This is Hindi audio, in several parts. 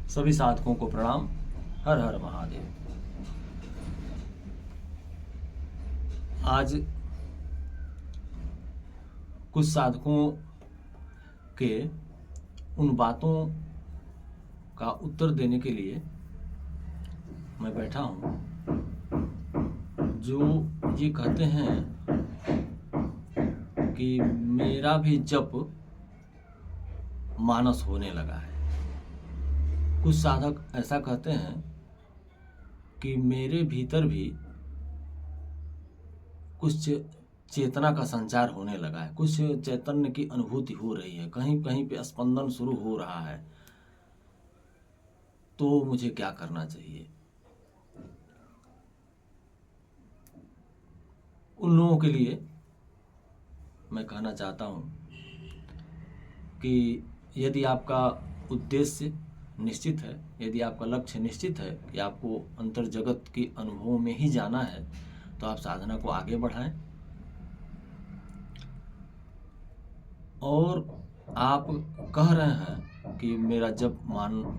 सभी साधकों को प्रणाम। हर हर महादेव। आज कुछ साधकों के उन बातों का उत्तर देने के लिए मैं बैठा हूँ जो ये कहते हैं कि मेरा भी जप मानस होने लगा है। कुछ साधक ऐसा कहते हैं कि मेरे भीतर भी कुछ चेतना का संचार होने लगा है, कुछ चैतन्य की अनुभूति हो रही है, कहीं कहीं पे स्पंदन शुरू हो रहा है। तो मुझे क्या करना चाहिए? उन लोगों के लिए मैं कहना चाहता हूँ कि यदि आपका उद्देश्य निश्चित है, यदि आपका लक्ष्य निश्चित है कि आपको अंतर जगत के अनुभवों में ही जाना है, तो आप साधना को आगे बढ़ाएं। और आप कह रहे हैं कि मेरा जप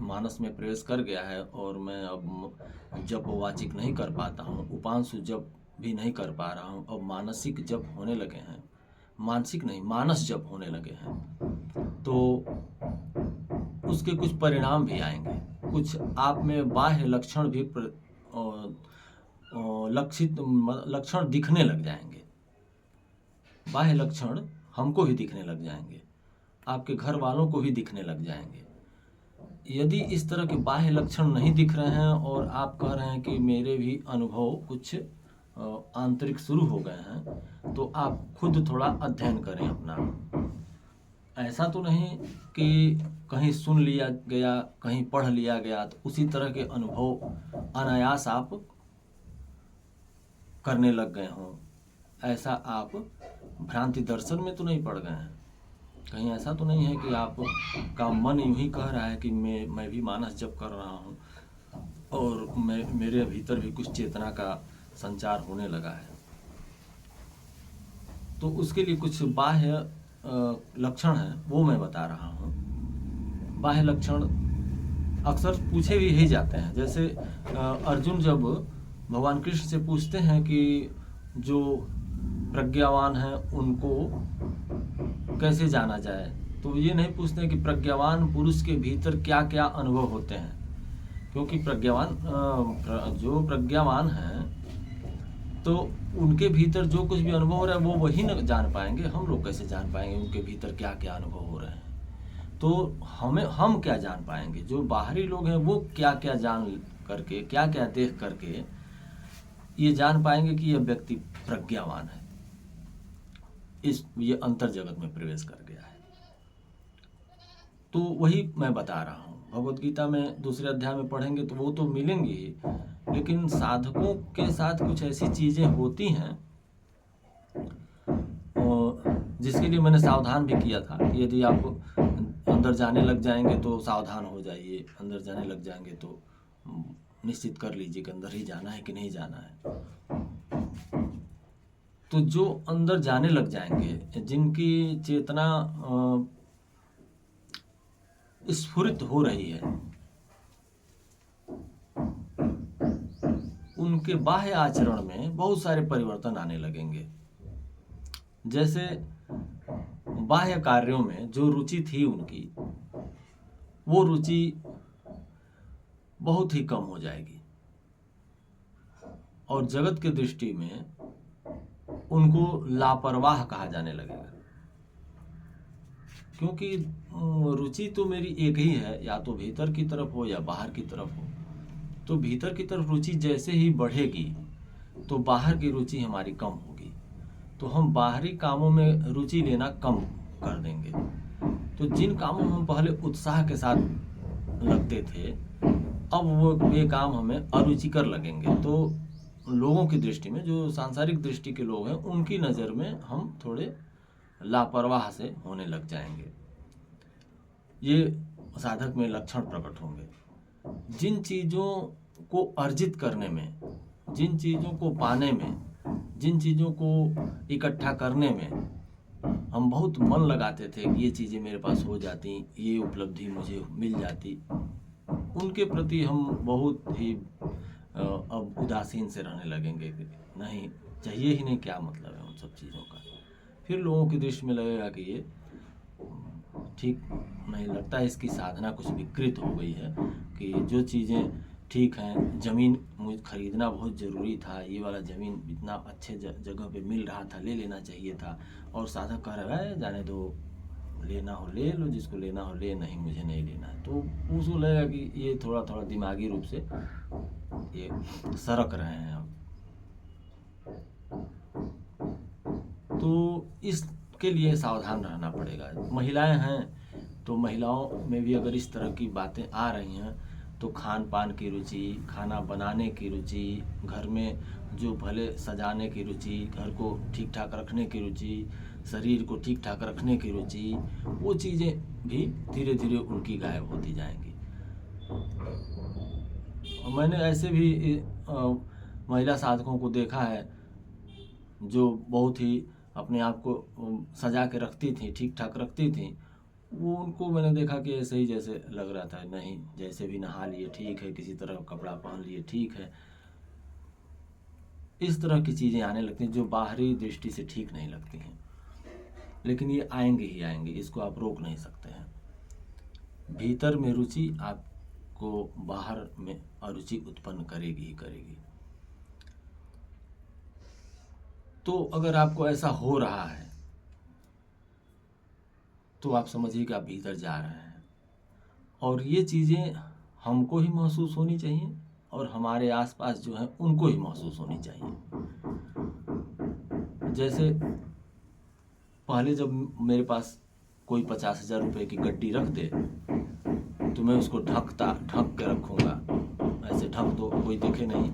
मानस में प्रवेश कर गया है और मैं अब जप वाचिक नहीं कर पाता हूँ, उपांशु जप भी नहीं कर पा रहा हूँ, अब मानसिक जप होने लगे हैं, मानसिक नहीं मानस जप होने लगे हैं, तो उसके कुछ परिणाम भी आएंगे। कुछ आप में बाह्य लक्षण भी लक्षण दिखने लग जाएंगे। बाह्य लक्षण हमको भी दिखने लग जाएंगे, आपके घर वालों को भी दिखने लग जाएंगे। यदि इस तरह के बाह्य लक्षण नहीं दिख रहे हैं और आप कह रहे हैं कि मेरे भी अनुभव कुछ आंतरिक शुरू हो गए हैं, तो आप खुद थोड़ा अध्ययन करें अपना। ऐसा तो नहीं कि कहीं सुन लिया गया, कहीं पढ़ लिया गया तो उसी तरह के अनुभव अनायास आप करने लग गए हों। ऐसा आप भ्रांति दर्शन में तो नहीं पड़ गए हैं। कहीं ऐसा तो नहीं है कि आप का मन यूं ही कह रहा है कि मैं भी मानस जप कर रहा हूँ और मेरे भीतर भी कुछ चेतना का संचार होने लगा है। तो उसके लिए कुछ बाह्य लक्षण हैं, वो मैं बता रहा हूँ। बाह्य लक्षण अक्सर पूछे भी ही जाते हैं। जैसे अर्जुन जब भगवान कृष्ण से पूछते हैं कि जो प्रज्ञावान हैं उनको कैसे जाना जाए, तो ये नहीं पूछते कि प्रज्ञावान पुरुष के भीतर क्या क्या अनुभव होते हैं, क्योंकि जो प्रज्ञावान हैं तो उनके भीतर जो कुछ भी अनुभव हो रहा है वो वही न जान पाएंगे। हम लोग कैसे जान पाएंगे उनके भीतर क्या क्या अनुभव हो रहे हैं? तो हम क्या जान पाएंगे? जो बाहरी लोग हैं वो क्या क्या जान करके, क्या क्या देख करके ये जान पाएंगे कि यह व्यक्ति प्रज्ञावान है, ये अंतर जगत में प्रवेश कर गया है। तो वही मैं बता रहा हूँ। भगवत गीता में दूसरे अध्याय में पढ़ेंगे तो वो तो मिलेंगे ही, लेकिन साधकों के साथ कुछ ऐसी चीजें होती हैं जिसके लिए मैंने सावधान भी किया था कि यदि आप अंदर जाने लग जाएंगे तो सावधान हो जाइए। अंदर जाने लग जाएंगे तो निश्चित कर लीजिए कि अंदर ही जाना है कि नहीं जाना है। तो जो अंदर जाने लग जाएंगे, जिनकी चेतना स्फुरित हो रही है, उनके बाह्य आचरण में बहुत सारे परिवर्तन आने लगेंगे। जैसे बाह्य कार्यों में जो रुचि थी उनकी, वो रुचि बहुत ही कम हो जाएगी और जगत की दृष्टि में उनको लापरवाह कहा जाने लगेगा। क्योंकि रुचि तो मेरी एक ही है, या तो भीतर की तरफ हो या बाहर की तरफ हो। तो भीतर की तरफ रुचि जैसे ही बढ़ेगी तो बाहर की रुचि हमारी कम होगी, तो हम बाहरी कामों में रुचि लेना कम कर देंगे। तो जिन कामों में हम पहले उत्साह के साथ लगते थे, अब ये काम हमें अरुचिकर लगेंगे। तो लोगों की दृष्टि में, जो सांसारिक दृष्टि के लोग हैं, उनकी नज़र में हम थोड़े लापरवाह से होने लग जाएंगे। ये साधक में लक्षण प्रकट होंगे। जिन चीज़ों को अर्जित करने में, जिन चीज़ों को पाने में, जिन चीज़ों को इकट्ठा करने में हम बहुत मन लगाते थे कि ये चीज़ें मेरे पास हो जाती, ये उपलब्धि मुझे मिल जाती, उनके प्रति हम बहुत ही अब उदासीन से रहने लगेंगे कि नहीं, चाहिए ही नहीं, क्या मतलब है उन सब चीज़ों का। फिर लोगों की दृष्टि में लगेगा कि ये ठीक नहीं लगता है, इसकी साधना कुछ विकृत हो गई है, कि जो चीज़ें ठीक हैं, ज़मीन मुझे खरीदना बहुत ज़रूरी था, ये वाला ज़मीन इतना अच्छे जगह पे मिल रहा था, ले लेना चाहिए था, और साधक कह रहा है जाने दो, लेना हो ले लो, जिसको लेना हो ले, नहीं मुझे नहीं लेना है। तो उसको लगेगा कि ये थोड़ा थोड़ा दिमागी रूप से ये सरक रहे हैं अब। तो इसके लिए सावधान रहना पड़ेगा। महिलाएं हैं तो महिलाओं में भी अगर इस तरह की बातें आ रही हैं तो खान पान की रुचि, खाना बनाने की रुचि, घर में जो भले सजाने की रुचि, घर को ठीक ठाक रखने की रुचि, शरीर को ठीक ठाक रखने की रुचि, वो चीज़ें भी धीरे धीरे उनकी गायब होती जाएंगी। और मैंने ऐसे भी महिला साधकों को देखा है जो बहुत ही अपने आप को सजा के रखती थी, ठीक ठाक रखती थी, वो उनको मैंने देखा कि ऐसे ही जैसे लग रहा था, नहीं जैसे भी नहा लिए ठीक है, किसी तरह कपड़ा पहन लिए ठीक है। इस तरह की चीज़ें आने लगती हैं जो बाहरी दृष्टि से ठीक नहीं लगती हैं, लेकिन ये आएंगे ही आएंगे, इसको आप रोक नहीं सकते हैं। भीतर में रुचि आपको बाहर में अरुचि उत्पन्न करेगी ही करेगी। तो अगर आपको ऐसा हो रहा है तो आप समझिए कि आप भीतर जा रहे हैं, और ये चीज़ें हमको ही महसूस होनी चाहिए और हमारे आसपास जो है उनको ही महसूस होनी चाहिए। जैसे पहले जब मेरे पास कोई 50,000 रुपये की गड्डी रख दे तो मैं उसको ढक के रखूँगा, ऐसे ढक दो कोई देखे नहीं,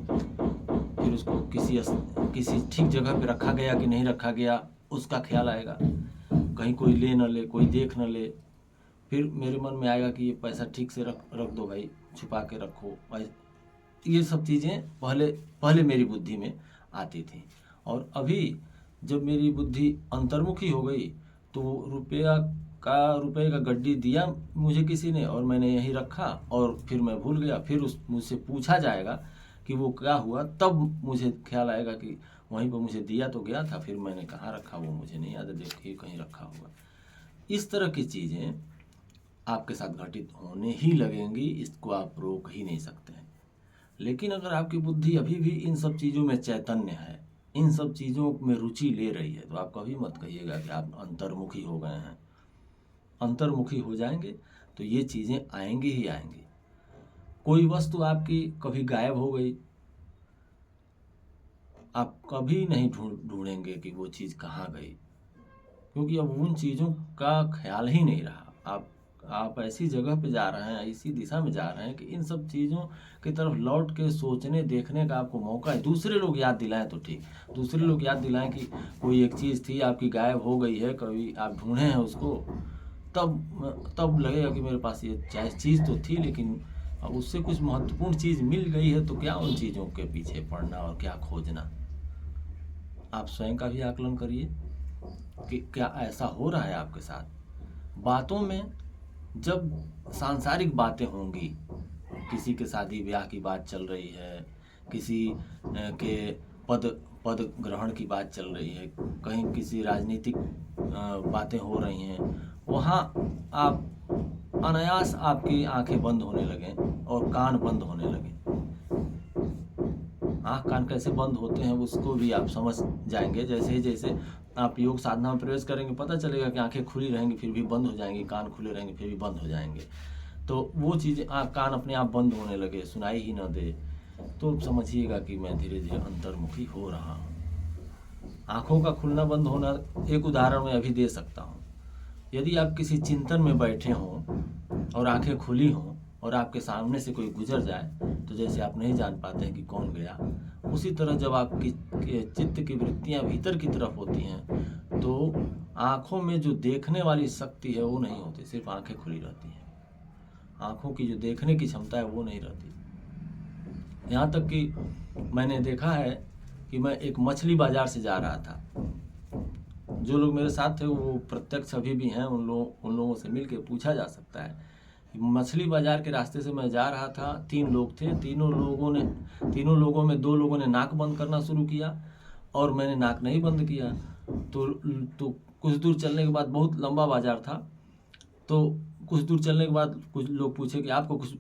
फिर उसको किसी ठीक जगह पे रखा गया कि नहीं रखा गया उसका ख्याल आएगा, कहीं कोई ले न ले, कोई देख न ले। फिर मेरे मन में आएगा कि ये पैसा ठीक से रख दो भाई, छुपा के रखो। ये सब चीज़ें पहले मेरी बुद्धि में आती थी, और अभी जब मेरी बुद्धि अंतर्मुखी हो गई तो रुपये का गड्डी दिया मुझे किसी ने और मैंने यहीं रखा, और फिर मैं भूल गया। फिर मुझसे पूछा जाएगा कि वो क्या हुआ, तब मुझे ख्याल आएगा कि वहीं पर मुझे दिया तो गया था, फिर मैंने कहाँ रखा वो मुझे नहीं याद है, देखिए कहीं रखा हुआ। इस तरह की चीज़ें आपके साथ घटित होने ही लगेंगी, इसको आप रोक ही नहीं सकते हैं। लेकिन अगर आपकी बुद्धि अभी भी इन सब चीज़ों में चैतन्य है, इन सब चीज़ों में रुचि ले रही है, तो आप कभी मत कहिएगा कि आप अंतर्मुखी हो गए हैं। अंतर्मुखी हो जाएंगे तो ये चीज़ें आएंगी ही आएंगी। कोई वस्तु आपकी कभी गायब हो गई, आप कभी नहीं ढूंढेंगे कि वो चीज़ कहाँ गई, क्योंकि अब उन चीज़ों का ख्याल ही नहीं रहा। आप ऐसी जगह पे जा रहे हैं, ऐसी दिशा में जा रहे हैं कि इन सब चीज़ों की तरफ लौट के सोचने देखने का आपको मौका है। दूसरे लोग याद दिलाएं तो ठीक, दूसरे लोग याद दिलाएं कि कोई एक चीज़ थी आपकी गायब हो गई है, कभी आप ढूंढे हैं उसको, तब लगेगा कि मेरे पास ये चीज़ तो थी, लेकिन अब उससे कुछ महत्वपूर्ण चीज़ मिल गई है, तो क्या उन चीज़ों के पीछे पड़ना और क्या खोजना। आप स्वयं का भी आकलन करिए कि क्या ऐसा हो रहा है आपके साथ। बातों में जब सांसारिक बातें होंगी, किसी के शादी ब्याह की बात चल रही है, किसी के पद ग्रहण की बात चल रही है, कहीं किसी राजनीतिक बातें हो रही हैं, वहाँ आप अनायास आपकी आंखें बंद होने लगें और कान बंद होने लगें। आँख कान कैसे बंद होते हैं उसको भी आप समझ जाएंगे। जैसे आप योग साधना में प्रवेश करेंगे, पता चलेगा कि आंखें खुली रहेंगी फिर भी बंद हो जाएंगी, कान खुले रहेंगे फिर भी बंद हो जाएंगे। तो वो चीज़ें कान अपने आप बंद होने लगे, सुनाई ही न दे, तो समझिएगा कि मैं धीरे धीरे अंतर्मुखी हो रहा हूँ। आँखों का खुलना बंद होना एक उदाहरण मैं अभी दे सकता हूँ। यदि आप किसी चिंतन में बैठे हों और आंखें खुली हों और आपके सामने से कोई गुजर जाए, तो जैसे आप नहीं जान पाते हैं कि कौन गया, उसी तरह जब आपकी चित्त की वृत्तियां भीतर की तरफ होती हैं तो आँखों में जो देखने वाली शक्ति है वो नहीं होती, सिर्फ आंखें खुली रहती हैं। आँखों की जो देखने की क्षमता है वो नहीं रहती। यहाँ तक कि मैंने देखा है कि मैं एक मछली बाजार से जा रहा था, जो लोग मेरे साथ थे वो प्रत्यक्ष अभी भी हैं, उन लोगों से मिल के पूछा जा सकता है मछली बाजार के रास्ते से मैं जा रहा था, 3 लोग थे, तीनों लोगों में 2 लोगों ने नाक बंद करना शुरू किया और मैंने नाक नहीं बंद किया। तो कुछ दूर चलने के बाद, बहुत लंबा बाजार था, तो कुछ दूर चलने के बाद कुछ लोग पूछे कि आपको कुछ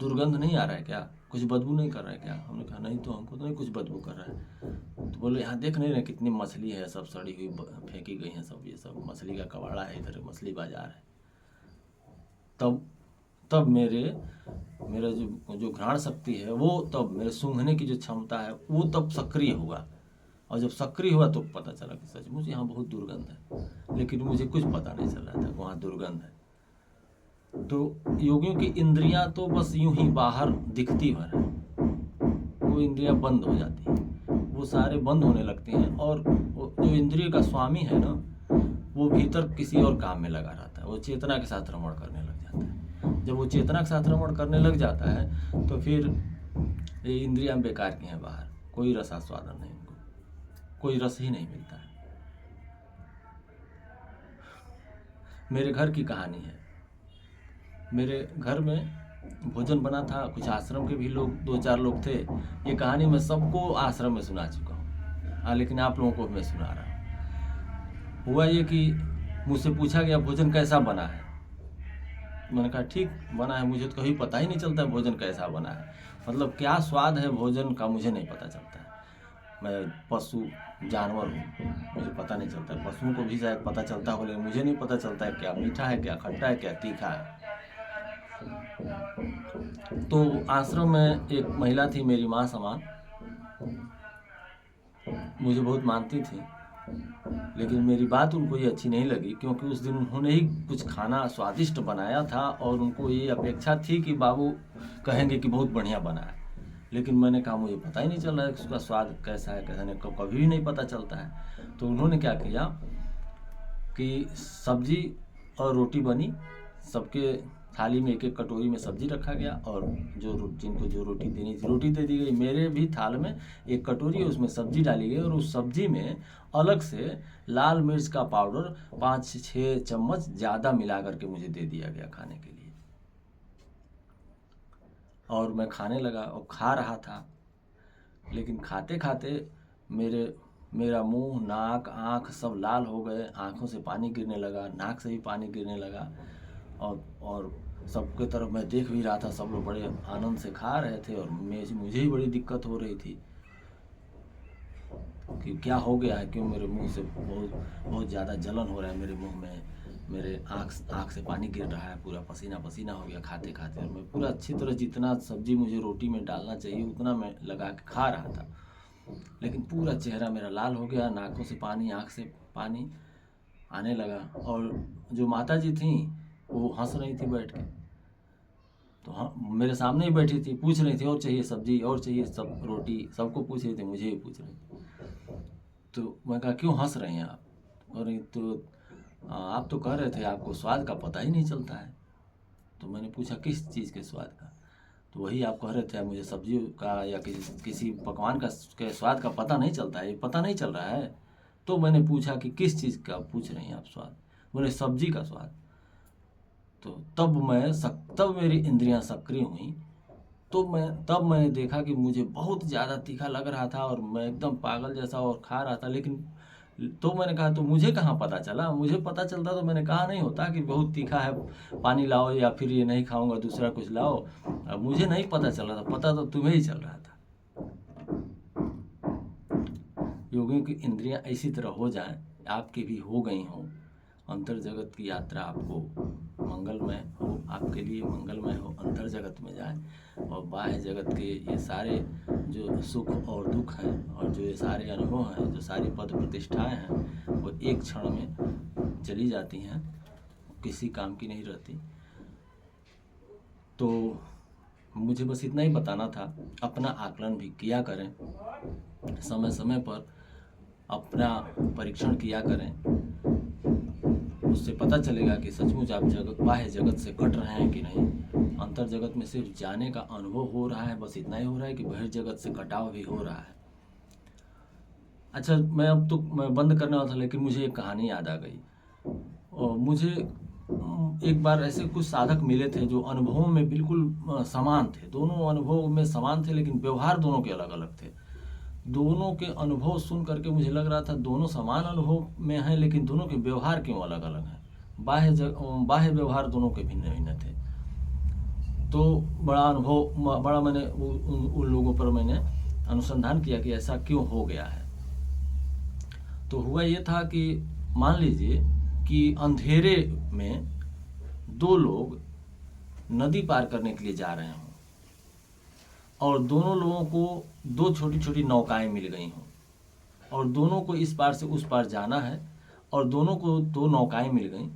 दुर्गंध नहीं आ रहा है क्या, कुछ बदबू नहीं कर रहा है क्या? हमने कहा नहीं, तो हमको तो नहीं कुछ बदबू कर रहा है। तो बोले यहाँ देख नहीं रहे कितनी मछली है, सब सड़ी हुई फेंकी गई हैं, सब ये सब मछली का कबाड़ा है, इधर मछली बाजार है। तब मेरा जो घ्राण शक्ति है वो, तब मेरे सूंघने की जो क्षमता है वो तब सक्रिय हुआ। और जब सक्रिय हुआ तो पता चला कि सचमुच यहाँ बहुत दुर्गंध है, लेकिन मुझे कुछ पता नहीं चल रहा था वहाँ दुर्गंध है। तो योगियों की इंद्रियां तो बस यूं ही बाहर दिखती भर है, वो इंद्रियां बंद हो जाती हैं, वो सारे बंद होने लगते हैं। और जो इंद्रिय का स्वामी है ना, वो भीतर किसी और काम में लगा रहता है, वो चेतना के साथ रमण करने लग जाता है। जब वो चेतना के साथ रमण करने लग जाता है तो फिर ये इंद्रियां बेकार की हैं बाहर, कोई रसास्वादन नहीं, उनको कोई रस ही नहीं मिलता है। मेरे घर की कहानी है। मेरे घर में भोजन बना था, कुछ आश्रम के भी लोग, 2-4 लोग थे। ये कहानी मैं सबको आश्रम में सुना चुका हूँ, लेकिन आप लोगों को मैं सुना रहा हूँ। हुआ ये कि मुझसे पूछा गया भोजन कैसा बना है। मैंने कहा ठीक बना है, मुझे तो कभी पता ही नहीं चलता भोजन कैसा बना है, मतलब क्या स्वाद है भोजन का मुझे नहीं पता चलता है। मैं पशु जानवर हूँ, मुझे पता नहीं चलता है। पशुओं को भी शायद पता चलता हो, लेकिन मुझे नहीं पता चलता है क्या मीठा है, क्या खट्टा है, क्या तीखा है। तो आश्रम में एक महिला थी, मेरी माँ समान, मुझे बहुत मानती थी, लेकिन मेरी बात उनको ये अच्छी नहीं लगी, क्योंकि उस दिन उन्होंने ही कुछ खाना स्वादिष्ट बनाया था और उनको ये अपेक्षा थी कि बाबू कहेंगे कि बहुत बढ़िया बना है। लेकिन मैंने कहा मुझे पता ही नहीं चल रहा है उसका स्वाद कैसा है, कैसा नहीं, कभी भी नहीं पता चलता है। तो उन्होंने क्या किया कि सब्जी और रोटी बनी, सबके थाली में एक एक कटोरी में सब्जी रखा गया, और जिनको जो रोटी देनी थी रोटी दे दी गई। मेरे भी थाल में एक कटोरी, उसमें सब्जी डाली गई, और उस सब्जी में अलग से लाल मिर्च का पाउडर 5-6 चम्मच ज़्यादा मिला करके मुझे दे दिया गया खाने के लिए। और मैं खाने लगा और खा रहा था, लेकिन खाते खाते मेरा मुंह, नाक, आँख सब लाल हो गए, आँखों से पानी गिरने लगा, नाक से भी पानी गिरने लगा। और सबके तरफ मैं देख भी रहा था, सब लोग बड़े आनंद से खा रहे थे, और मुझे ही बड़ी दिक्कत हो रही थी कि क्या हो गया है, क्यों मेरे मुंह से बहुत ज़्यादा जलन हो रहा है, मेरे मुंह में, मेरे आँख से पानी गिर रहा है, पूरा पसीना पसीना हो गया खाते खाते। और मैं पूरा अच्छी तरह जितना सब्जी मुझे रोटी में डालना चाहिए उतना मैं लगा के खा रहा था, लेकिन पूरा चेहरा मेरा लाल हो गया, नाकों से पानी, आँख से पानी आने लगा। और जो माता जी थी वो हंस रही थी बैठ के, तो हाँ मेरे सामने ही बैठी थी, पूछ रही थी और चाहिए सब्जी, और चाहिए, सब रोटी सबको पूछ रही थी, मुझे ही पूछ रही थी। तो मैं कहा क्यों हंस रहे हैं आप? और तो आप तो कह रहे थे आपको स्वाद का पता ही नहीं चलता है। तो मैंने पूछा किस चीज़ के स्वाद का? तो वही आप कह रहे थे मुझे सब्जी का या किसी पकवान का के स्वाद का पता नहीं चलता है, ये पता नहीं चल रहा है। तो मैंने पूछा कि किस चीज़ का पूछ रही हैं आप स्वाद? बोले सब्जी का स्वाद। तो तब मेरी इंद्रियां सक्रिय हुई, तब मैंने देखा कि मुझे बहुत ज़्यादा तीखा लग रहा था और मैं एकदम पागल जैसा और खा रहा था। लेकिन तो मैंने कहा तो मुझे कहाँ पता चला? मुझे पता चलता तो मैंने कहा नहीं होता कि बहुत तीखा है, पानी लाओ, या फिर ये नहीं खाऊंगा दूसरा कुछ लाओ। अब मुझे नहीं पता चल रहा था, पता तो तुम्हें ही चल रहा था। योगियों की इंद्रियां इसी तरह हो जाएं, आपकी भी हो गई हों, अंतर जगत की यात्रा आपको मंगलमय हो, आपके लिए मंगलमय हो, अंतर जगत में जाएं, और बाह्य जगत के ये सारे जो सुख और दुख हैं, और जो ये सारे अनुभव हैं, जो सारी पद प्रतिष्ठाएं हैं, वो एक क्षण में चली जाती हैं, किसी काम की नहीं रहती। तो मुझे बस इतना ही बताना था। अपना आकलन भी किया करें, समय समय पर अपना परीक्षण किया करें, उससे पता चलेगा कि सचमुच आप बाह्य जगत से कट रहे हैं कि नहीं। अंतर जगत में सिर्फ जाने का अनुभव हो रहा है, बस इतना ही हो रहा है कि बहिर्जगत से कटाव भी हो रहा है। अच्छा, मैं बंद करने वाला था, लेकिन मुझे एक कहानी याद आ गई। और मुझे एक बार ऐसे कुछ साधक मिले थे जो अनुभवों में बिल्कुल समान थे, दोनों अनुभव में समान थे, लेकिन व्यवहार दोनों के अलग अलग थे। दोनों के अनुभव सुन करके मुझे लग रहा था दोनों समान अनुभव में हैं, लेकिन दोनों के व्यवहार क्यों अलग अलग हैं। बाह्य व्यवहार दोनों के भिन्न भिन्न थे। तो बड़ा मैंने उन लोगों पर मैंने अनुसंधान किया कि ऐसा क्यों हो गया है। तो हुआ ये था कि मान लीजिए कि अंधेरे में दो लोग नदी पार करने के लिए जा रहे हों और दोनों लोगों को दो छोटी छोटी नौकाएं मिल गई हों और दोनों को इस पार से उस पार जाना है और दोनों को दो नौकाएं मिल गई,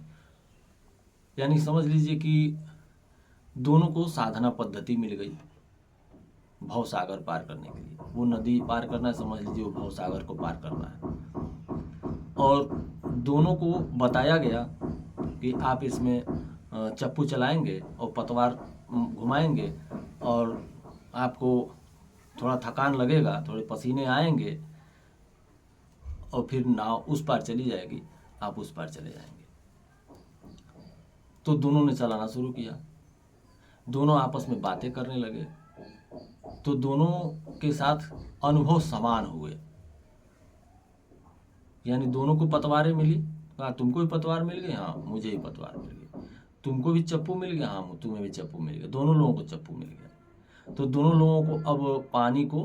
यानी समझ लीजिए कि दोनों को साधना पद्धति मिल गई भव सागर पार करने के लिए। वो नदी पार करना है, समझ लीजिए वो भव सागर को पार करना है, और दोनों को बताया गया कि आप इसमें चप्पू चलाएंगे और पतवार घुमाएंगे और आपको थोड़ा थकान लगेगा, थोड़े पसीने आएंगे और फिर नाव उस पार चली जाएगी, आप उस पार चले जाएंगे। तो दोनों ने चलाना शुरू किया, दोनों आपस में बातें करने लगे, तो दोनों के साथ अनुभव समान हुए, यानी दोनों को पतवारें मिली। हाँ, तुमको भी पतवार मिल गई, हाँ मुझे भी पतवार मिल गई। तुमको भी चप्पू मिल गया, हाँ तुम्हें भी चप्पू मिल गया। दोनों लोगों को चप्पू मिल गया। तो दोनों लोगों को अब पानी को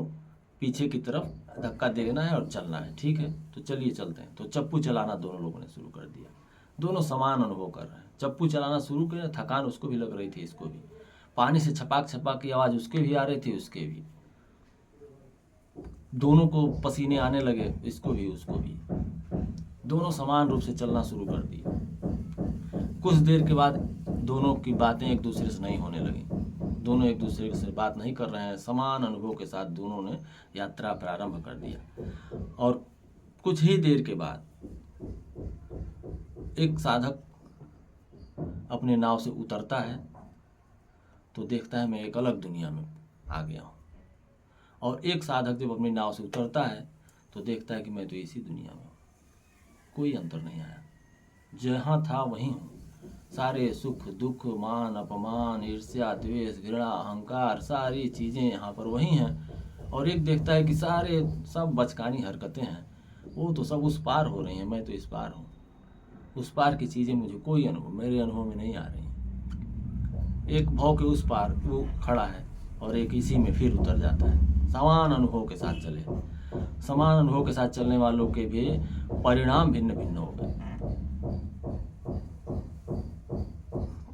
पीछे की तरफ धक्का देना है और चलना है। ठीक है, तो चलिए चलते हैं। तो चप्पू चलाना दोनों लोगों ने शुरू कर दिया। दोनों समान अनुभव कर रहे हैं। चप्पू चलाना शुरू किया, थकान उसको भी लग रही थी, इसको भी। पानी से छपाक छपाक की आवाज़ उसके भी आ रही थी, उसके भी। दोनों को पसीने आने लगे, इसको भी उसको भी। दोनों समान रूप से चलना शुरू कर दिए। कुछ देर के बाद दोनों की बातें एक दूसरे से नहीं होने लगी। दोनों एक दूसरे से बात नहीं कर रहे हैं। समान अनुभव के साथ दोनों ने यात्रा प्रारंभ कर दिया। और कुछ ही देर के बाद एक साधक अपने नाव से उतरता है तो देखता है मैं एक अलग दुनिया में आ गया हूँ, और एक साधक जब अपनी नाव से उतरता है तो देखता है कि मैं तो इसी दुनिया में हूँ, कोई अंतर नहीं आया, जहाँ था वहीं हूँ। सारे सुख दुख मान अपमान ईर्ष्या द्वेष घृणा अहंकार सारी चीज़ें यहाँ पर वही हैं। और एक देखता है कि सारे सब बचकानी हरकतें हैं, वो तो सब उस पार हो रही हैं, मैं तो इस पार हूँ। उस पार की चीज़ें मुझे कोई मेरे अनुभव में नहीं आ रही। एक भव के उस पार वो खड़ा है और एक इसी में फिर उतर जाता है। समान अनुभव के साथ चले, समान अनुभव के साथ चलने वालों के भी परिणाम भिन्न भिन्न हो गए।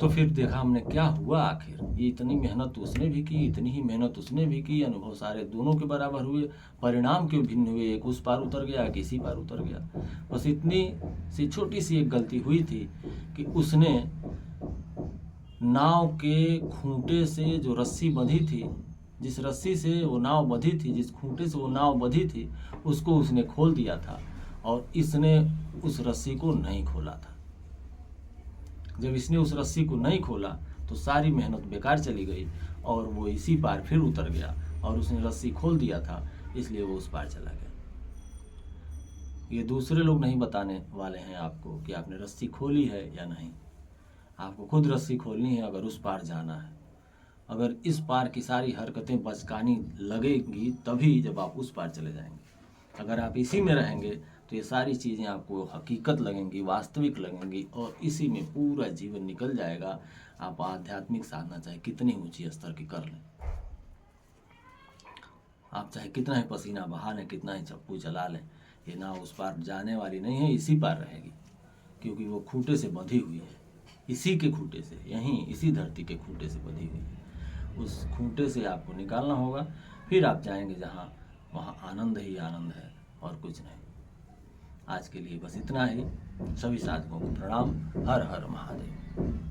तो फिर देखा हमने क्या हुआ, आखिर ये इतनी मेहनत उसने भी की, इतनी ही मेहनत उसने भी की, अनुभव सारे दोनों के बराबर हुए, परिणाम क्यों भिन्न हुए? एक उस पार उतर गया, एक इसी पार उतर गया। बस इतनी सी छोटी सी एक गलती हुई थी कि उसने नाव के खूंटे से जो रस्सी बंधी थी, जिस रस्सी से वो नाव बंधी थी, जिस खूंटे से वो नाव बंधी थी, उसको उसने खोल दिया था और इसने उस रस्सी को नहीं खोला था। जब इसने उस रस्सी को नहीं खोला तो सारी मेहनत बेकार चली गई और वो इसी पार फिर उतर गया, और उसने रस्सी खोल दिया था इसलिए वो उस पार चला गया। ये दूसरे लोग नहीं बताने वाले हैं आपको कि आपने रस्सी खोली है या नहीं। आपको खुद रस्सी खोलनी है अगर उस पार जाना है। अगर इस पार की सारी हरकतें बचकानी लगेंगी तभी जब आप उस पार चले जाएंगे। अगर आप इसी में रहेंगे तो ये सारी चीज़ें आपको हकीकत लगेंगी, वास्तविक लगेंगी, और इसी में पूरा जीवन निकल जाएगा। आप आध्यात्मिक साधना चाहे कितनी ऊंची स्तर की कर लें, आप चाहे कितना ही पसीना बहा लें, कितना ही चप्पू चला लें, ये नाव उस पार जाने वाली नहीं है, इसी पार रहेगी, क्योंकि वो खूंटे से बंधी हुई है। इसी के खूंटे से, यहीं इसी धरती के खूंटे से बंधी हुई है। उस खूंटे से आपको निकालना होगा, फिर आप जाएंगे जहाँ वहाँ आनंद ही आनंद है और कुछ नहीं। आज के लिए बस इतना ही। सभी साधकों को प्रणाम। हर हर महादेव।